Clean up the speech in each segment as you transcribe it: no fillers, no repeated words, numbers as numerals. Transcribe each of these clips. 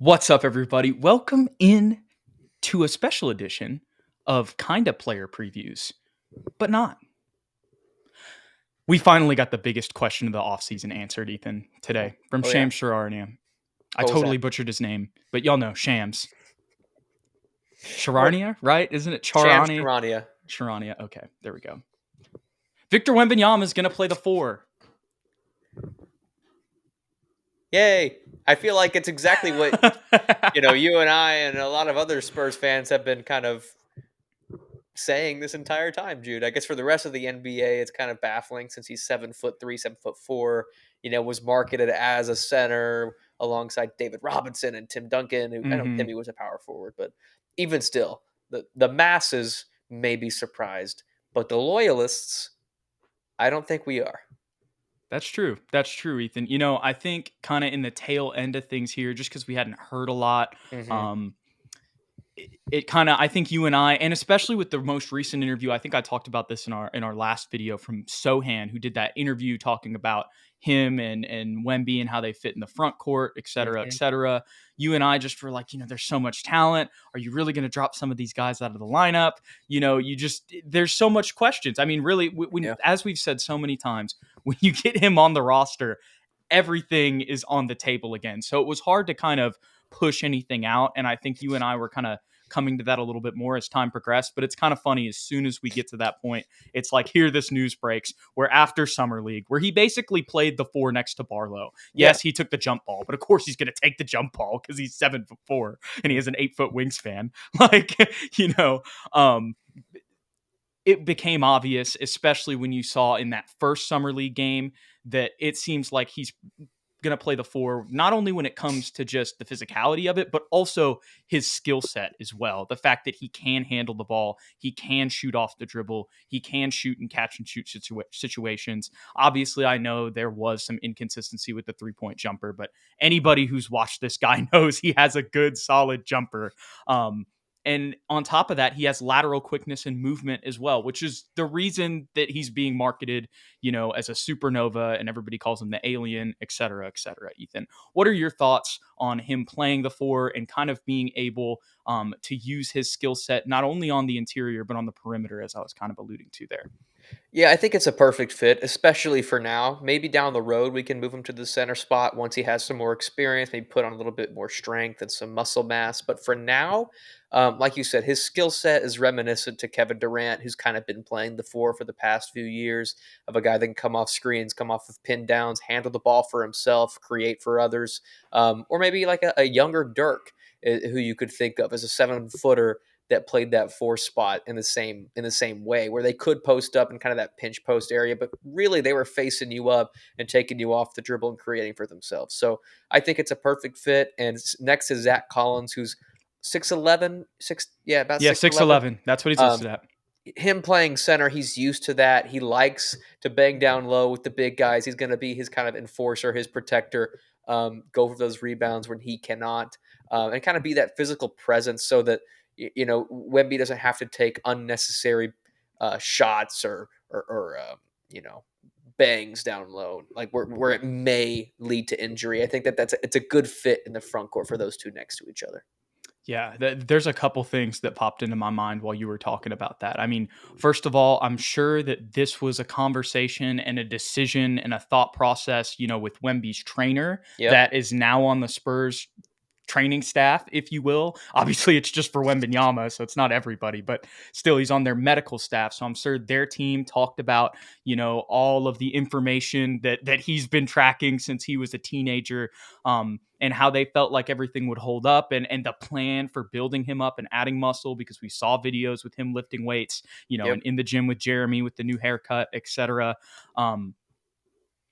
What's up, everybody? Welcome in to a special edition of Kinda Player Previews, but not. We finally got the biggest question of the offseason answered, Ethan, today from Oh, yeah? Shams Shararnia. I What was totally that? butchered his name, but y'all know Shams. What? Shararnia, right? Isn't it Shams Charani? Charania. Sharania. Okay, there we go. Victor Wembanyama is going to play the 4. Yay! I feel like it's exactly what, you and I and a lot of other Spurs fans have been kind of saying this entire time, Jude. I guess for the rest of the NBA, it's kind of baffling since he's 7'3", 7'4", was marketed as a center alongside David Robinson and Tim Duncan, who I know hmm Timmy was a power forward, but even still, the masses may be surprised, but the loyalists, I don't think we are. That's true. That's true, Ethan. I think kind of in the tail end of things here, just because we hadn't heard a lot, Hmm. um, it kind of, I think you and I, and especially with the most recent interview, I think I talked about this in our last video from Sohan, who did that interview talking about him and Wemby and how they fit in the front court, et cetera, et Hmm. cetera. You and I just were like, there's so much talent. Are you really going to drop some of these guys out of the lineup? There's so much questions. I mean, really, when Yeah. as we've said so many times, when you get him on the roster, everything is on the table again. So it was hard to kind of push anything out. And I think you and I were kind of coming to that a little bit more as time progressed. But it's kind of funny, as soon as we get to that point, it's like, here this news breaks, where after Summer League, where he basically played the 4 next to Barlow. Yeah. Yes, he took the jump ball, but of course he's going to take the jump ball because he's 7'4" and he has an 8-foot wingspan. Like, you know, um, it became obvious, especially when you saw in that first Summer League game, that it seems like he's going to play the 4, not only when it comes to just the physicality of it, but also his skill set as well. The fact that he can handle the ball, he can shoot off the dribble, he can shoot and catch and shoot situations. Obviously, I know there was some inconsistency with the 3-point jumper, but anybody who's watched this guy knows he has a good, solid jumper. And on top of that, he has lateral quickness and movement as well, which is the reason that he's being marketed, as a supernova, and everybody calls him the alien, et cetera, Ethan. What are your thoughts on him playing the 4 and kind of being able to use his skill set, not only on the interior, but on the perimeter, as I was kind of alluding to there? Yeah, I think it's a perfect fit, especially for now. Maybe down the road we can move him to the center spot once he has some more experience, maybe put on a little bit more strength and some muscle mass. But for now, like you said, his skill set is reminiscent to Kevin Durant, who's kind of been playing the 4 for the past few years, of a guy that can come off screens, come off of pin downs, handle the ball for himself, create for others. Or maybe like a younger Dirk, who you could think of as a 7-footer that played that 4 spot in the same way, where they could post up in kind of that pinch post area, but really they were facing you up and taking you off the dribble and creating for themselves. So I think it's a perfect fit. And next is Zach Collins, who's 6'11", about Yeah, 6'11". 6'11". That's what he's Um, listed at. him playing center, he's used to that. He likes to bang down low with the big guys. He's going to be his kind of enforcer, his protector, go for those rebounds when he cannot, and kind of be that physical presence so that Wemby doesn't have to take unnecessary shots or bangs down low, like where it may lead to injury. I think it's a good fit in the front court for those two next to each other. Yeah, there's a couple things that popped into my mind while you were talking about that. I mean, first of all, I'm sure that this was a conversation and a decision and a thought process, with Wemby's trainer Yep. that is now on the Spurs training staff, if you will. Obviously, it's just for Wembanyama, so it's not everybody, but still, he's on their medical staff. So I'm sure their team talked about, all of the information that he's been tracking since he was a teenager, and how they felt like everything would hold up, and the plan for building him up and adding muscle, because we saw videos with him lifting weights, and Yep. in the gym with Jeremy with the new haircut, etc. Um,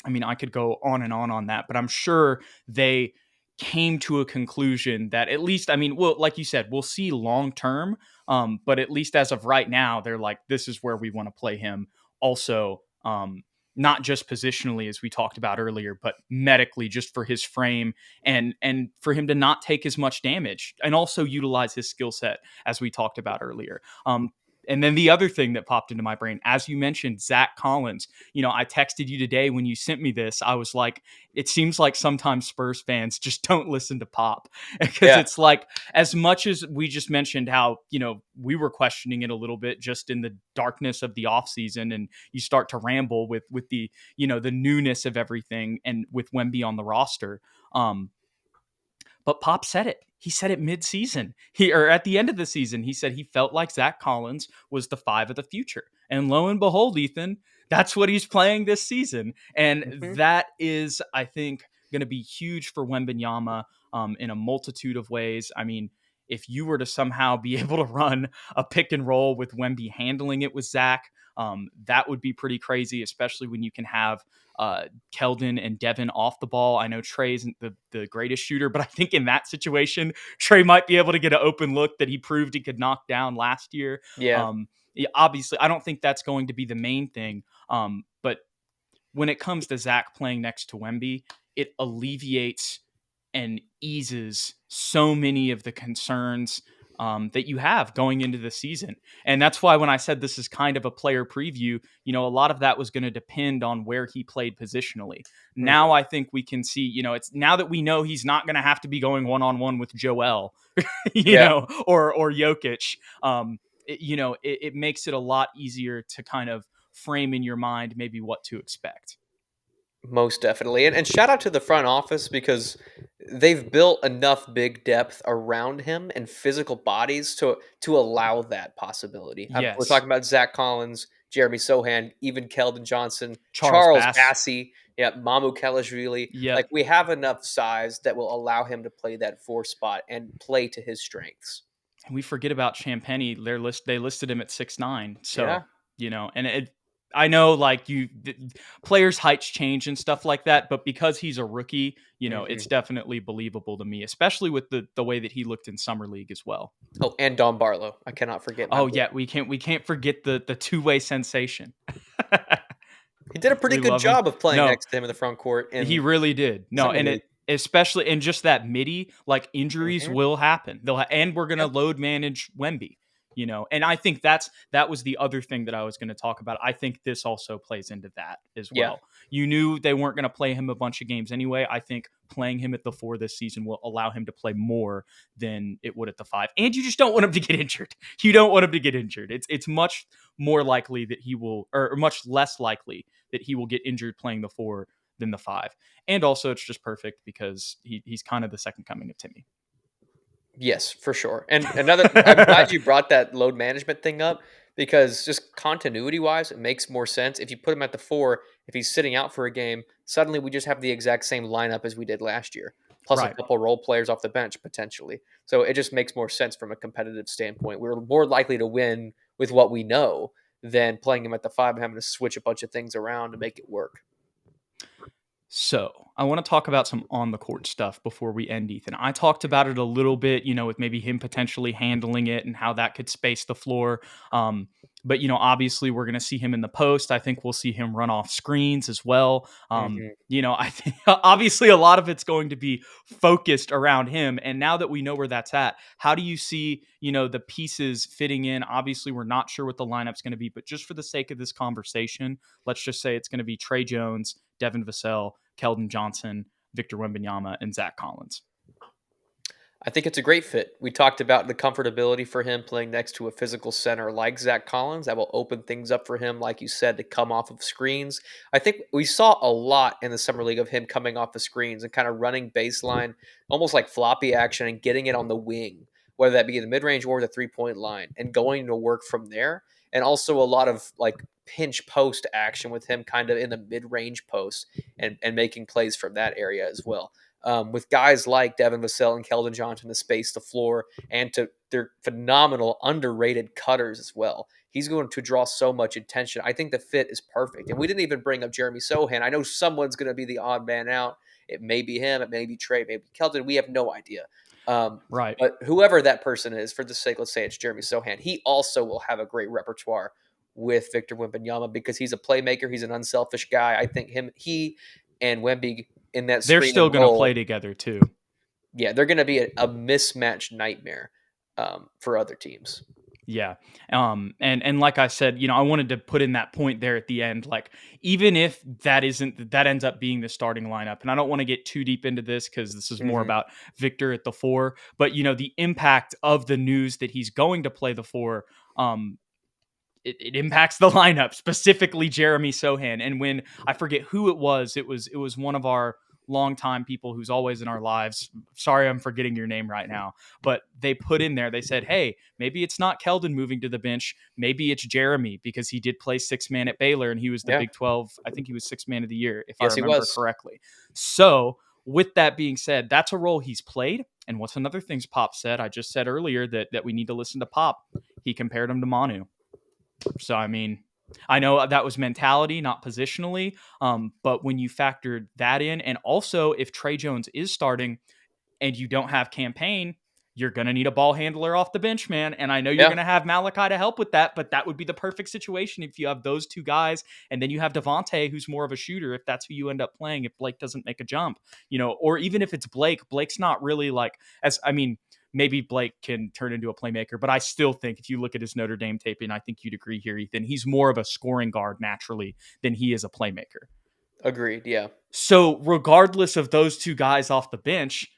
I mean, I could go on and on that, but I'm sure they came to a conclusion that, at least, I mean, well, like you said, we'll see long term, but at least as of right now, they're like, this is where we want to play him. Also, not just positionally, as we talked about earlier, but medically, just for his frame, and for him to not take as much damage, and also utilize his skill set, as we talked about earlier. And then the other thing that popped into my brain, as you mentioned, Zach Collins. I texted you today when you sent me this. I was like, it seems like sometimes Spurs fans just don't listen to Pop because Yeah, it's like, as much as we just mentioned how, we were questioning it a little bit just in the darkness of the offseason, and you start to ramble with the, the newness of everything and with Wemby on the roster. Um, but Pop said it. He said it mid-season. Or at the end of the season, he said he felt like Zach Collins was the five of the future. And lo and behold, Ethan, that's what he's playing this season. And hmm that is, I think, going to be huge for Wembanyama in a multitude of ways. I mean, if you were to somehow be able to run a pick and roll with Wemby handling it with Zach, that would be pretty crazy, especially when you can have Keldon and Devin off the ball. I know Trey isn't the greatest shooter, but I think in that situation, Trey might be able to get an open look that he proved he could knock down last year. yeah, Yeah, obviously, I don't think that's going to be the main thing. But when it comes to Zach playing next to Wemby, it alleviates and eases so many of the concerns that you have going into the season. And that's why when I said this is kind of a player preview, a lot of that was going to depend on where he played positionally. Now hmm I think we can see, it's now that we know he's not going to have to be going one-on-one with Joel, yeah. or Jokic. It makes it a lot easier to kind of frame in your mind maybe what to expect. Most definitely. And shout out to the front office because they've built enough big depth around him and physical bodies to allow that possibility. We're Yes. talking about Zach Collins, Jeremy Sohan, even Keldon Johnson, Charles Charles Bass. Bassey, yeah, Mamu Kelashvili. Like Yep. we have enough size that will allow him to play that four spot and play to his strengths. And we forget about Champagny. They listed him at 6'9". Yeah. So, and I know like players' heights change and stuff like that, but because he's a rookie, it's hmm definitely believable to me, especially with the way that he looked in summer league as well. Oh, and Don Barlow. I cannot forget my Oh boy. yeah, we can't forget the two-way sensation. He did a pretty We good love him. job of playing No, next to him in the front court he in really did. No, summer and league. it especially in just that midi, like injuries hmm will happen. And we're gonna Yeah. load manage Wemby. And I think that was the other thing that I was going to talk about. I think this also plays into that as Yeah. well. You knew they weren't going to play him a bunch of games anyway. I think playing him at the 4 this season will allow him to play more than it would at the 5. And you just don't want him to get injured. You don't want him to get injured. It's much more likely that he will, or much less likely that he will get injured playing the 4 than the 5. And also, it's just perfect because he's kind of the second coming of Timmy. Yes, for sure. And another, I'm glad you brought that load management thing up because just continuity wise, it makes more sense. If you put him at the four, if he's sitting out for a game, suddenly we just have the exact same lineup as we did last year, plus a Right. couple role players off the bench potentially. So it just makes more sense from a competitive standpoint. We're more likely to win with what we know than playing him at the five and having to switch a bunch of things around to make it work. So I want to talk about some on the court stuff before we end, Ethan. I talked about it a little bit, with maybe him potentially handling it and how that could space the floor. But obviously we're going to see him in the post. I think we'll see him run off screens as well. hmm I think obviously a lot of it's going to be focused around him. And now that we know where that's at, how do you see, the pieces fitting in? Obviously, we're not sure what the lineup's going to be, but just for the sake of this conversation, let's just say it's going to be Trey Jones, Devin Vassell, Keldon Johnson, Victor Wembanyama, and Zach Collins. I think it's a great fit. We talked about the comfortability for him playing next to a physical center like Zach Collins. That will open things up for him, like you said, to come off of screens. I think we saw a lot in the summer league of him coming off the screens and kind of running baseline, almost like floppy action and getting it on the wing, whether that be in the mid range or the 3 point line, and going to work from there. And also a lot of like pinch post action with him kind of in the mid range post and making plays from that area as well with guys like Devin Vassell and Keldon Johnson to space the floor and to they're phenomenal underrated cutters as well. He's going to draw so much attention. I think the fit is perfect. And we didn't even bring up Jeremy Sohan. I know someone's going to be the odd man out. It may be him. It may be Trey. Maybe Keldon. We have no idea. Right. But whoever that person is, for the sake, let's say it's Jeremy Sohan. He also will have a great repertoire with Victor Wembanyama because he's a playmaker. He's an unselfish guy. I think he and Wemby in that They're screen still and going to play roll, together too. yeah, they're going to be a mismatched nightmare for other teams. Yeah. And like I said, I wanted to put in that point there at the end. Like, even if that ends up being the starting lineup, and I don't want to get too deep into this because this is more Hmm. about Victor at the four, but the impact of the news that he's going to play the four. It impacts the lineup, specifically Jeremy Sohan. And when I forget who it was one of our longtime people who's always in our lives. Sorry, I'm forgetting your name right now. But they put in there, they said, hey, maybe it's not Keldon moving to the bench. Maybe it's Jeremy because he did play six man at Baylor and he was the Yeah. Big 12. I think he was six man of the year, if I Yes, he remember was. correctly. So, with that being said, that's a role he's played. And what's another thing Pop said? I just said earlier that we need to listen to Pop. He compared him to Manu. So, I mean, I know that was mentality, not positionally. But when you factored that in, and also if Trey Jones is starting and you don't have campaign, you're going to need a ball handler off the bench, man. And I know you're Yeah. going to have Malachi to help with that, but that would be the perfect situation if you have those two guys. And then you have Devontae, who's more of a shooter, if that's who you end up playing, if Blake doesn't make a jump, or even if it's Blake's not really like, maybe Blake can turn into a playmaker, but I still think if you look at his Notre Dame tape, and I think you'd agree here, Ethan, he's more of a scoring guard naturally than he is a playmaker. Agreed. Yeah. So, regardless of those two guys off the bench,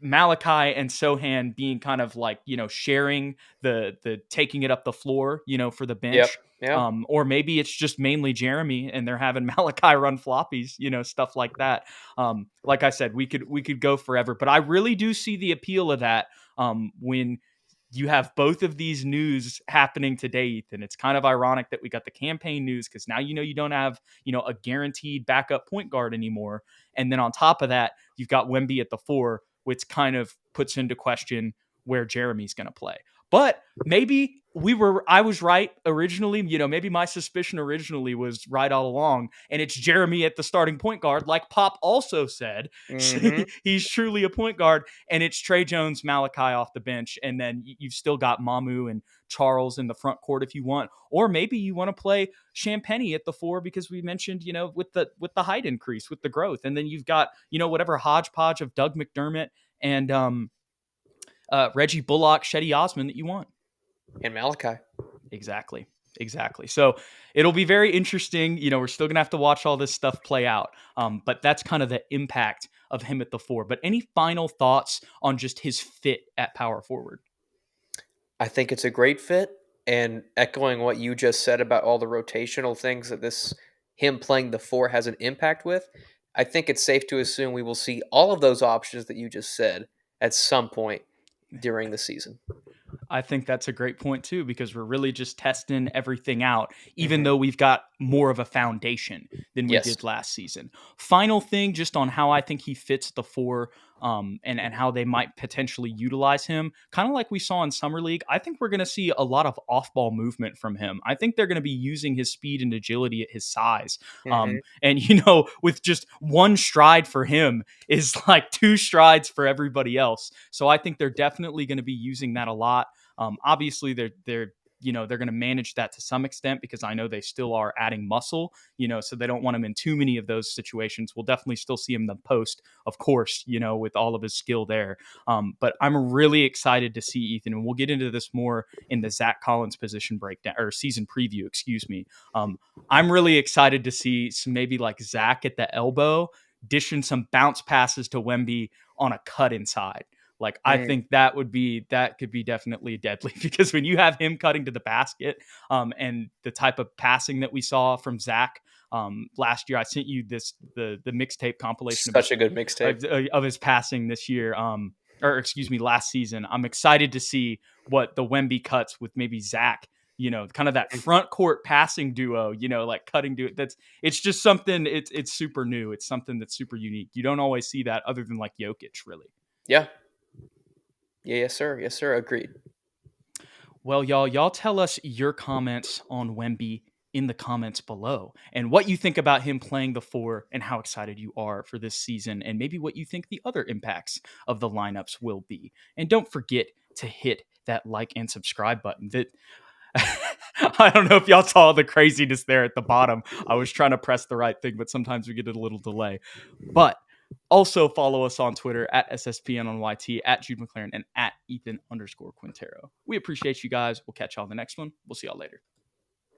Malachi and Sohan being kind of like, sharing the taking it up the floor, for the Yep. bench. Yeah. Or maybe it's just mainly Jeremy and they're having Malachi run floppies, stuff like that. Like I said, we could go forever, but I really do see the appeal of that when you have both of these news happening today, Ethan. It's kind of ironic that we got the campaign news because now you don't have, a guaranteed backup point guard anymore. And then on top of that, you've got Wemby at the four, which kind of puts into question where Jeremy's going to play. But maybe I was right originally. Maybe my suspicion originally was right all along. And it's Jeremy at the starting point guard, like Pop also said. Hmm. He's truly a point guard. And it's Trey Jones, Malachi off the bench. And then you've still got Mamu and Charles in the front court if you want. Or maybe you want to play Champagny at the four because we mentioned, with the height increase, with the growth. And then you've got, whatever hodgepodge of Doug McDermott and Reggie Bullock, Shetty Osman that you want. And Malachi. Exactly. Exactly. So it'll be very interesting. We're still going to have to watch all this stuff play out. But that's kind of the impact of him at the four. But any final thoughts on just his fit at power forward? I think it's a great fit. And echoing what you just said about all the rotational things that this him playing the four has an impact with, I think it's safe to assume we will see all of those options that you just said at some point during the season. I think that's a great point too, because we're really just testing everything out, even Hmm. though we've got more of a foundation than we Yes. did last season. Final thing, just on how I think he fits the four, and how they might potentially utilize him, kind of like we saw in summer league. I think we're going to see a lot of off-ball movement from him. I think they're going to be using his speed and agility at his size, Hmm. and with just one stride for him is like two strides for everybody else. So I think they're definitely going to be using that a lot. Obviously, they're going to manage that to some extent because I know they still are adding muscle, so they don't want him in too many of those situations. We'll definitely still see him in the post, of course, with all of his skill there. But I'm really excited to see Ethan, and we'll get into this more in the Zach Collins position breakdown or season preview, excuse me. I'm really excited to see some maybe like Zach at the elbow dishing some bounce passes to Wemby on a cut inside. Like I Mm. think that could be definitely deadly because when you have him cutting to the basket, and the type of passing that we saw from Zach last year, I sent you the mixtape compilation Such a good mixtape. of his passing this year, or excuse me, last season. I'm excited to see what the Wemby cuts with maybe Zach. Kind of that Mhm. front court passing duo. Like cutting to it. It's just something. It's super new. It's something that's super unique. You don't always see that other than like Jokic, really. Yeah. Yeah. Yes, sir. Yes, sir. Agreed. Well, y'all tell us your comments on Wemby in the comments below and what you think about him playing the four and how excited you are for this season and maybe what you think the other impacts of the lineups will be. And don't forget to hit that like and subscribe button. That I don't know if y'all saw the craziness there at the bottom. I was trying to press the right thing, but sometimes we get a little delay. But Also follow us on Twitter at SSPN on YT, at Jude McLaren, and at Ethan_Quintero. We appreciate you guys. We'll catch y'all on the next one. We'll see y'all later.